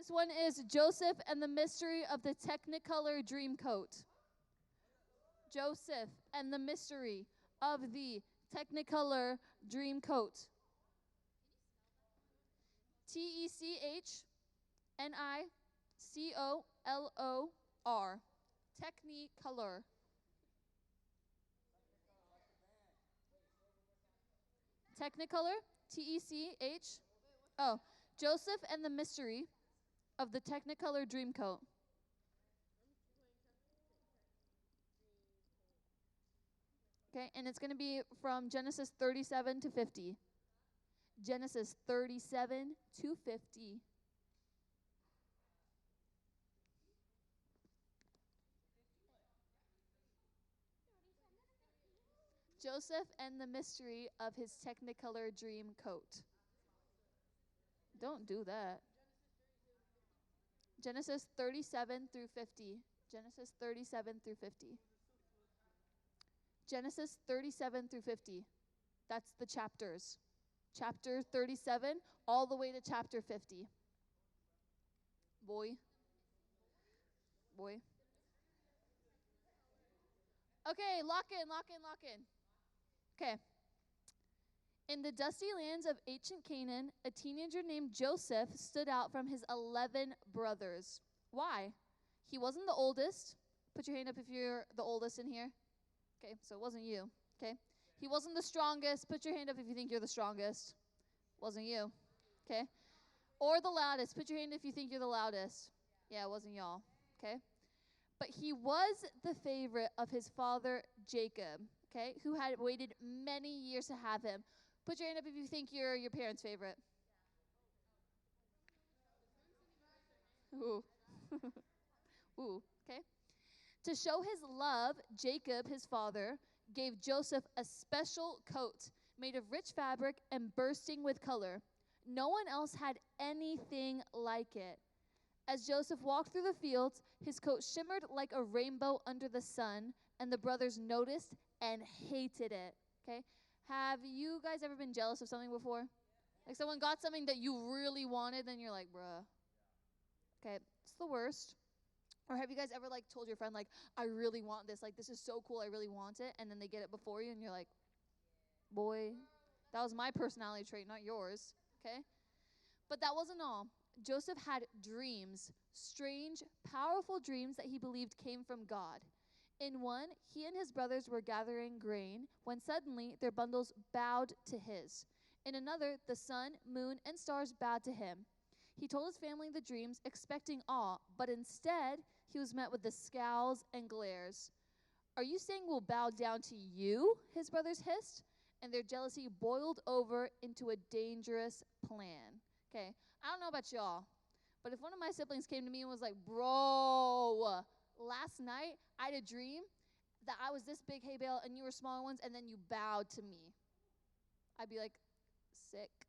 Next one is Joseph and the Mystery of the Technicolor Dreamcoat. Joseph and the Mystery of the Technicolor Dreamcoat. Technicolor. Technicolor. Technicolor. T-E-C-H. Oh, Joseph and the Mystery of the Technicolor Dreamcoat. Okay, and it's going to be from Genesis 37 to 50. Genesis 37 to 50. Joseph and the Mystery of his Technicolor Dreamcoat. Don't do that. Genesis 37 through 50. Genesis 37 through 50. Genesis 37 through 50. That's the chapters. Chapter 37 all the way to chapter 50. Boy. Okay, lock in. Okay. In the dusty lands of ancient Canaan, a teenager named Joseph stood out from his 11 brothers. Why? He wasn't the oldest. Put your hand up if you're the oldest in here. Okay, so it wasn't you. Okay. He wasn't the strongest. Put your hand up if you think you're the strongest. Wasn't you. Okay. Or the loudest. Put your hand if you think you're the loudest. Yeah, it wasn't y'all. Okay. But he was the favorite of his father, Jacob, okay, who had waited many years to have him. Put your hand up if you think you're your parents' favorite. Ooh. Ooh, okay. To show his love, Jacob, his father, gave Joseph a special coat made of rich fabric and bursting with color. No one else had anything like it. As Joseph walked through the fields, his coat shimmered like a rainbow under the sun, and the brothers noticed and hated it. Okay? Have you guys ever been jealous of something before? Like someone got something that you really wanted, then you're like, bruh. Okay, it's the worst. Or have you guys ever like told your friend like, I really want this, like this is so cool, I really want it, and then they get it before you and you're like, boy, that was my personality trait, not yours. Okay? But that wasn't all. Joseph had dreams, strange, powerful dreams that he believed came from God. In one, he and his brothers were gathering grain when suddenly their bundles bowed to his. In another, the sun, moon, and stars bowed to him. He told his family the dreams, expecting awe, but instead, he was met with the scowls and glares. Are you saying we'll bow down to you? His brothers hissed, and their jealousy boiled over into a dangerous plan. Okay, I don't know about y'all, but if one of my siblings came to me and was like, bro, last night I had a dream that I was this big hay bale and you were smaller ones and then you bowed to me, I'd be like, sick.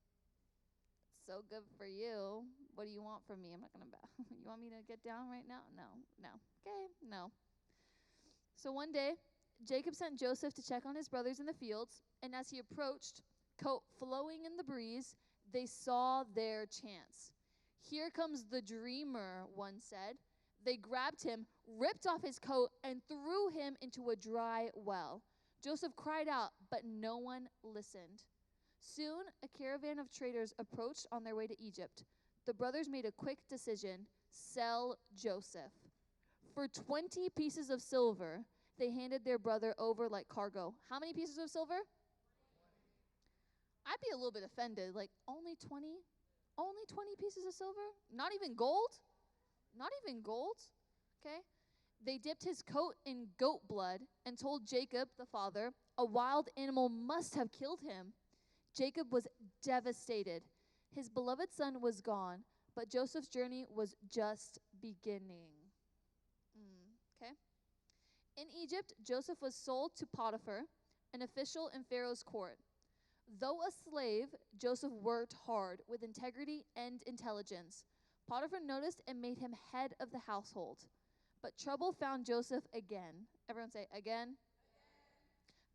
So good for you. What do you want from me? I'm not going to bow. You want me to get down right now? No. Okay, no. So one day, Jacob sent Joseph to check on his brothers in the fields, and as he approached, coat flowing in the breeze, they saw their chance. Here comes the dreamer, one said. They grabbed him, ripped off his coat, and threw him into a dry well. Joseph cried out, but no one listened. Soon, a caravan of traders approached on their way to Egypt. The brothers made a quick decision: sell Joseph. For 20 pieces of silver, they handed their brother over like cargo. How many pieces of silver? I'd be a little bit offended. Like, only 20? Only 20 pieces of silver? Not even gold? Not even gold? Okay. They dipped his coat in goat blood and told Jacob, the father, a wild animal must have killed him. Jacob was devastated. His beloved son was gone, but Joseph's journey was just beginning. Okay. In Egypt, Joseph was sold to Potiphar, an official in Pharaoh's court. Though a slave, Joseph worked hard with integrity and intelligence. Potiphar noticed and made him head of the household. But trouble found Joseph again. Everyone say, again.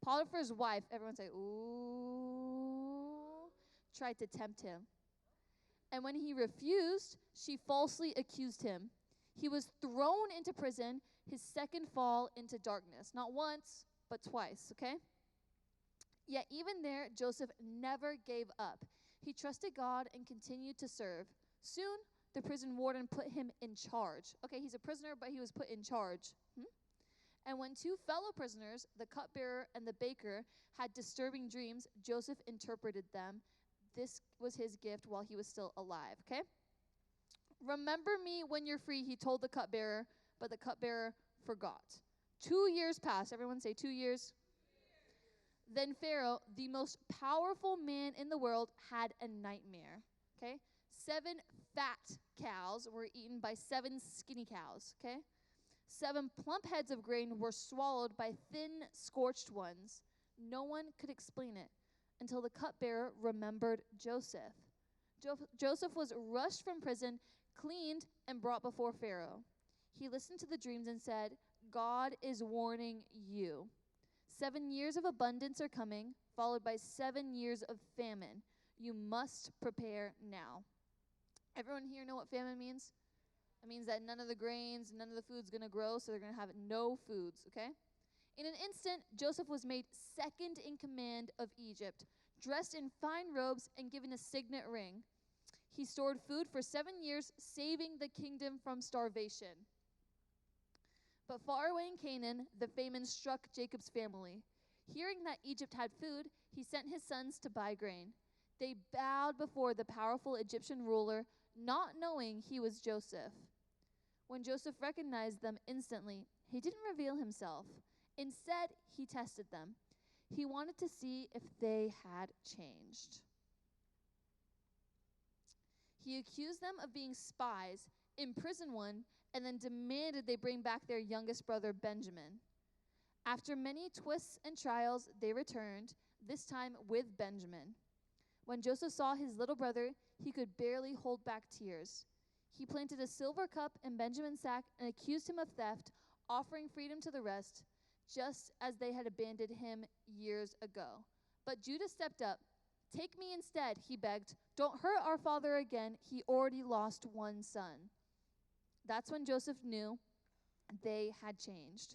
Potiphar's wife, everyone say, ooh, tried to tempt him. And when he refused, she falsely accused him. He was thrown into prison, his second fall into darkness. Not once, but twice, okay? Yet even there, Joseph never gave up. He trusted God and continued to serve. Soon, the prison warden put him in charge. Okay, he's a prisoner, but he was put in charge. And when two fellow prisoners, the cupbearer and the baker, had disturbing dreams, Joseph interpreted them. This was his gift while he was still alive, okay? Remember me when you're free, he told the cupbearer, but the cupbearer forgot. 2 years passed. Everyone say 2 years. Then Pharaoh, the most powerful man in the world, had a nightmare, okay? 7 fat cows were eaten by 7 skinny cows, okay? 7 plump heads of grain were swallowed by thin, scorched ones. No one could explain it until the cupbearer remembered Joseph. Joseph was rushed from prison, cleaned, and brought before Pharaoh. He listened to the dreams and said, God is warning you. 7 years of abundance are coming, followed by 7 years of famine. You must prepare now. Everyone here know what famine means? It means that none of the grains, none of the food's going to grow, so they're going to have no foods, okay? In an instant, Joseph was made second in command of Egypt, dressed in fine robes and given a signet ring. He stored food for 7 years, saving the kingdom from starvation. But far away in Canaan, the famine struck Jacob's family. Hearing that Egypt had food, he sent his sons to buy grain. They bowed before the powerful Egyptian ruler, not knowing he was Joseph. When Joseph recognized them instantly, he didn't reveal himself. Instead, he tested them. He wanted to see if they had changed. He accused them of being spies, imprisoned one, and then demanded they bring back their youngest brother, Benjamin. After many twists and trials, they returned, this time with Benjamin. When Joseph saw his little brother, he could barely hold back tears. He planted a silver cup in Benjamin's sack and accused him of theft, offering freedom to the rest, just as they had abandoned him years ago. But Judah stepped up. Take me instead, he begged. Don't hurt our father again. He already lost one son. That's when Joseph knew they had changed.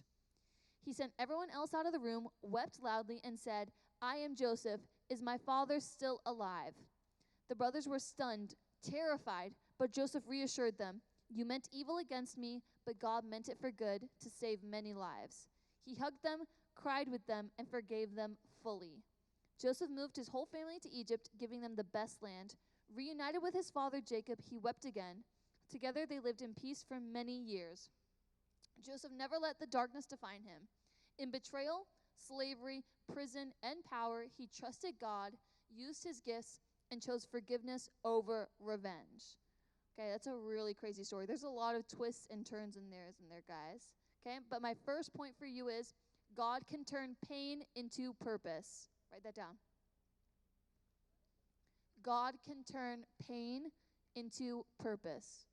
He sent everyone else out of the room, wept loudly, and said, I am Joseph. Is my father still alive? The brothers were stunned, terrified, but Joseph reassured them. You meant evil against me, but God meant it for good, to save many lives. He hugged them, cried with them, and forgave them fully. Joseph moved his whole family to Egypt, giving them the best land. Reunited with his father Jacob, he wept again. Together they lived in peace for many years. Joseph never let the darkness define him. In betrayal, slavery, prison, and power, he trusted God, used his gifts, and chose forgiveness over revenge. Okay, that's a really crazy story. There's a lot of twists and turns in there, guys. Okay, but my first point for you is God can turn pain into purpose. Write that down. God can turn pain into purpose.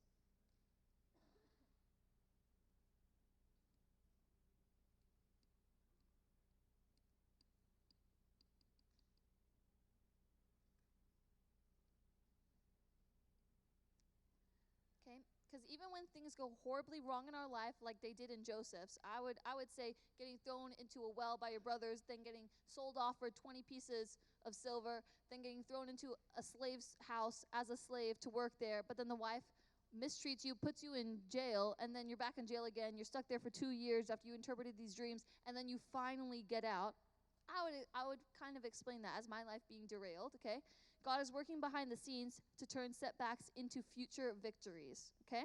Okay, because even when things go horribly wrong in our life, like they did in Joseph's, I would say getting thrown into a well by your brothers, then getting sold off for 20 pieces of silver, then getting thrown into a slave's house as a slave to work there, but then the wife mistreats you, puts you in jail, and then you're back in jail again. You're stuck there for 2 years after you interpreted these dreams, and then you finally get out. I would kind of explain that as my life being derailed, okay? God is working behind the scenes to turn setbacks into future victories, okay?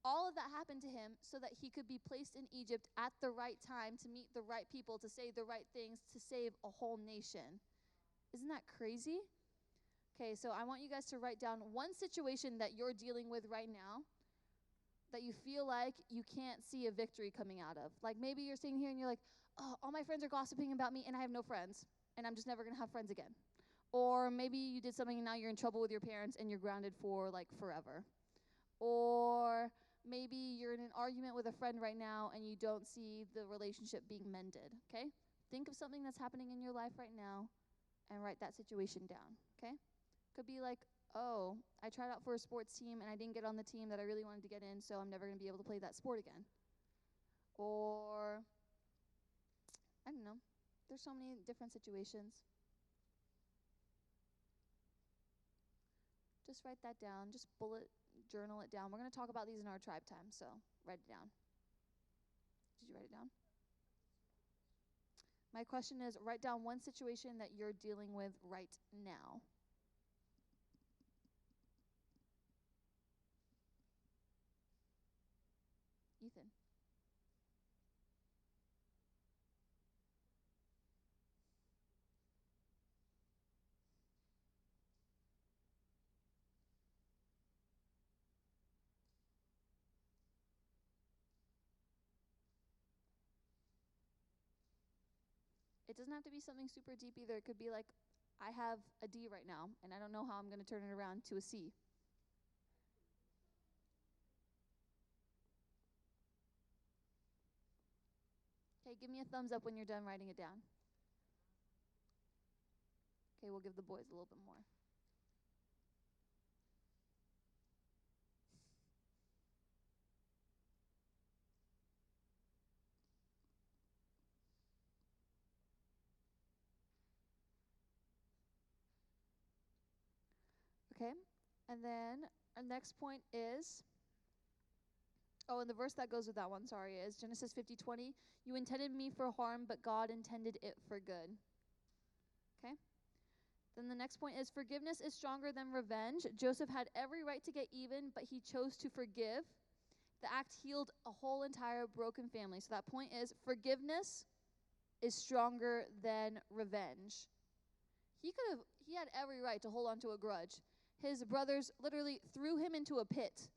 All of that happened to him so that he could be placed in Egypt at the right time to meet the right people, to say the right things, to save a whole nation. Isn't that crazy? Okay, so I want you guys to write down one situation that you're dealing with right now that you feel like you can't see a victory coming out of. Like maybe you're sitting here and you're like, oh, all my friends are gossiping about me and I have no friends and I'm just never going to have friends again. Or maybe you did something and now you're in trouble with your parents and you're grounded for like forever. Or maybe you're in an argument with a friend right now and you don't see the relationship being mended, okay? Think of something that's happening in your life right now and write that situation down, okay? Could be like oh, I tried out for a sports team and I didn't get on the team that I really wanted to get in, so I'm never going to be able to play that sport again. Or, I don't know. There's so many different situations. Just write that down. Just bullet journal it down. We're going to talk about these in our tribe time, so write it down. Did you write it down? My question is, write down one situation that you're dealing with right now. Ethan. It doesn't have to be something super deep either. It could be like, I have a D right now, and I don't know how I'm going to turn it around to a C. Okay, give me a thumbs up when you're done writing it down. Okay, we'll give the boys a little bit more. Okay, and then our next point is, oh, and the verse that goes with that one, sorry, is Genesis 50:20. You intended me for harm, but God intended it for good. Okay? Then the next point is, forgiveness is stronger than revenge. Joseph had every right to get even, but he chose to forgive. The act healed a whole entire broken family. So that point is, forgiveness is stronger than revenge. He had every right to hold on to a grudge. His brothers literally threw him into a pit,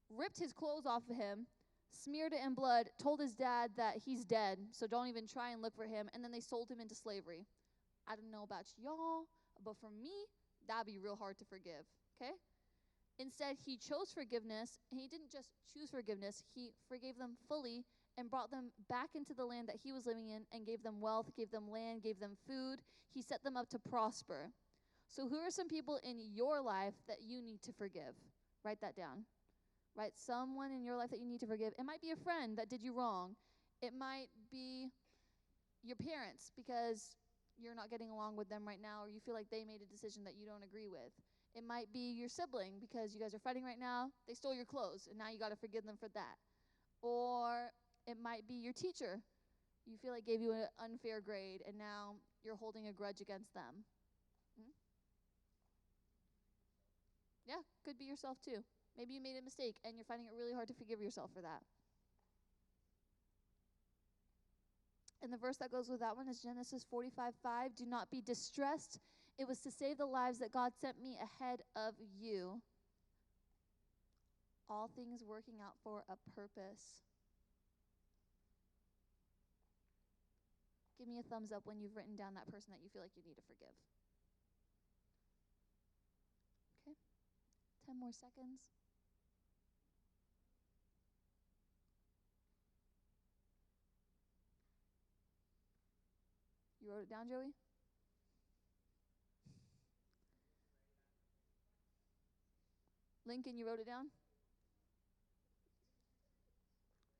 ripped his clothes off of him, smeared it in blood, told his dad that he's dead, so don't even try and look for him, and then they sold him into slavery. I don't know about y'all, but for me, that'd be real hard to forgive, okay? Instead, he chose forgiveness, and he didn't just choose forgiveness, he forgave them fully and brought them back into the land that he was living in and gave them wealth, gave them land, gave them food. He set them up to prosper. So who are some people in your life that you need to forgive? Write that down. Right? Someone in your life that you need to forgive. It might be a friend that did you wrong. It might be your parents because you're not getting along with them right now, or you feel like they made a decision that you don't agree with. It might be your sibling because you guys are fighting right now. They stole your clothes, and now you got to forgive them for that. Or it might be your teacher. You feel like gave you an unfair grade, and now you're holding a grudge against them. Yeah, could be yourself too. Maybe you made a mistake, and you're finding it really hard to forgive yourself for that. And the verse that goes with that one is Genesis 45:5. Do not be distressed. It was to save the lives that God sent me ahead of you. All things working out for a purpose. Give me a thumbs up when you've written down that person that you feel like you need to forgive. Okay, 10 more seconds. You wrote it down, Joey? Lincoln, you wrote it down?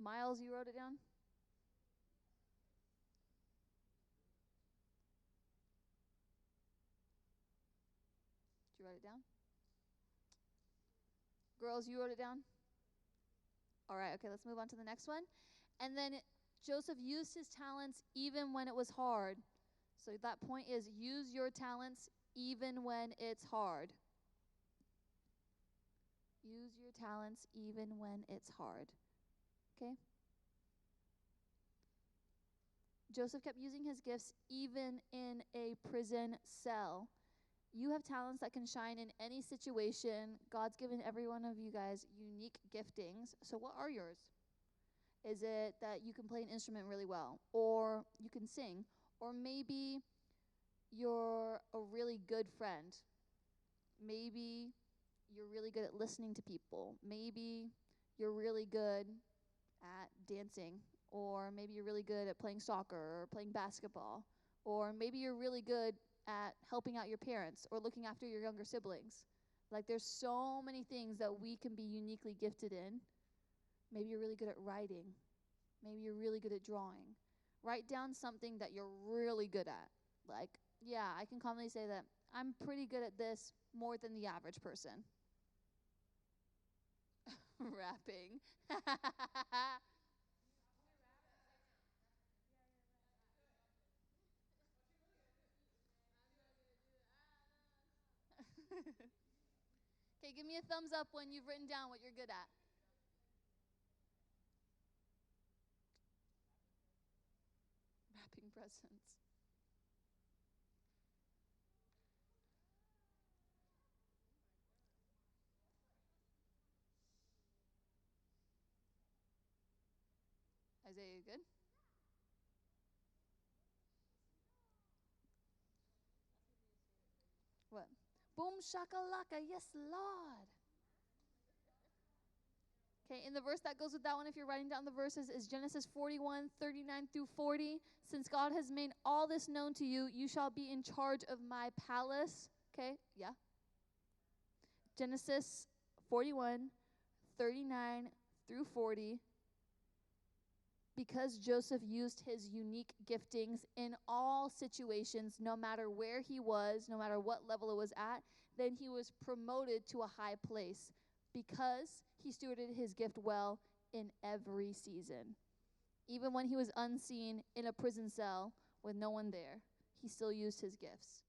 Miles, you wrote it down? Did you write it down? Girls, you wrote it down? All right, okay, let's move on to the next one. And then Joseph used his talents even when it was hard. So that point is use your talents even when it's hard. Use your talents even when it's hard. Okay? Joseph kept using his gifts even in a prison cell. You have talents that can shine in any situation. God's given every one of you guys unique giftings. So what are yours? Is it that you can play an instrument really well, or you can sing, or maybe you're a really good friend? Maybe you're really good at listening to people. Maybe you're really good at dancing, or maybe you're really good at playing soccer or playing basketball, or maybe you're really good at helping out your parents or looking after your younger siblings. Like, there's so many things that we can be uniquely gifted in. Maybe you're really good at writing. Maybe you're really good at drawing. Write down something that you're really good at. Like, yeah, I can confidently say that I'm pretty good at this more than the average person. Rapping. Okay, give me a thumbs up when you've written down what you're good at. Wrapping presents. Isaiah, you good? What? Boom shakalaka, yes, Lord. Okay, in the verse that goes with that one, if you're writing down the verses, is Genesis 41:39 through 40. Since God has made all this known to you, you shall be in charge of my palace. Okay, yeah. Genesis 41:39 through 40. Because Joseph used his unique giftings in all situations, no matter where he was, no matter what level it was at, then he was promoted to a high place because he stewarded his gift well in every season. Even when he was unseen in a prison cell with no one there, he still used his gifts.